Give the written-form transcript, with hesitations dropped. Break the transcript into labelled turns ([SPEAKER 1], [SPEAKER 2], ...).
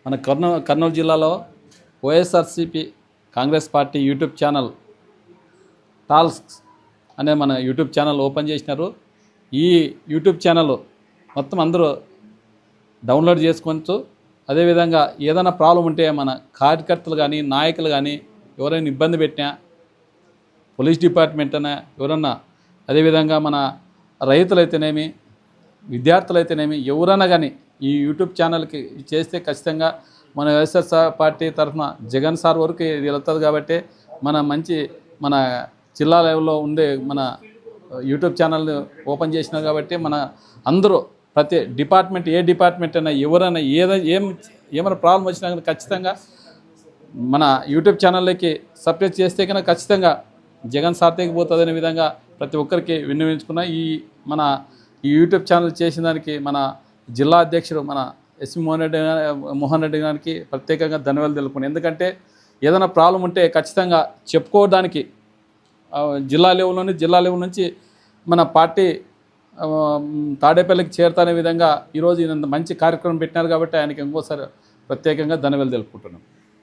[SPEAKER 1] మన కర్నూలు జిల్లాలో YSRCP Congress party YouTube channel టాల్స్ అనే మన యూట్యూబ్ ఛానల్ ఓపెన్ చేసినారు. ఈ యూట్యూబ్ ఛానల్ మొత్తం అందరూ డౌన్లోడ్ చేసుకోవచ్చు. అదేవిధంగా ఏదైనా ప్రాబ్లం ఉంటే మన కార్యకర్తలు కానీ నాయకులు కానీ ఎవరైనా ఇబ్బంది పెట్టినా, పోలీస్ డిపార్ట్మెంట్ అయినా ఎవరన్నా, అదేవిధంగా మన రైతులైతేనేమి విద్యార్థులైతేనేమి ఎవరైనా కానీ ఈ యూట్యూబ్ ఛానల్కి చేస్తే ఖచ్చితంగా మన వైఎస్ఆర్ పార్టీ తరఫున జగన్ సార్ వరకు ఇది వెళ్తుంది. కాబట్టి మన జిల్లా లెవెల్లో ఉండే మన యూట్యూబ్ ఛానల్ ఓపెన్ చేసినారు. కాబట్టి మన అందరూ ప్రతి డిపార్ట్మెంట్ ఏ డిపార్ట్మెంట్ అయినా ఎవరైనా ఏమైనా ప్రాబ్లం వచ్చినా కానీ ఖచ్చితంగా మన యూట్యూబ్ ఛానల్లోకి సబ్స్క్రైబ్ చేస్తే కనుక ఖచ్చితంగా జగన్ సార్తేకి పోతుందనే విధంగా ప్రతి ఒక్కరికి విన్నవించుకున్న ఈ యూట్యూబ్ ఛానల్ చేసిన దానికి మన జిల్లా అధ్యక్షుడు మన ఎస్వి మోహన్ రెడ్డి గారికి ప్రత్యేకంగా ధన్యవాదాలు తెలుపుకున్నాను. ఎందుకంటే ఏదైనా ప్రాబ్లం ఉంటే ఖచ్చితంగా చెప్పుకోవడానికి జిల్లా లెవెల్ నుంచి మన పార్టీ తాడేపల్లికి చేరుతానే విధంగా ఈరోజు మంచి కార్యక్రమం పెట్టినారు. కాబట్టి ఆయనకి ఇంకోసారి ప్రత్యేకంగా ధన్యవాదాలు తెలుపుకుంటున్నాం.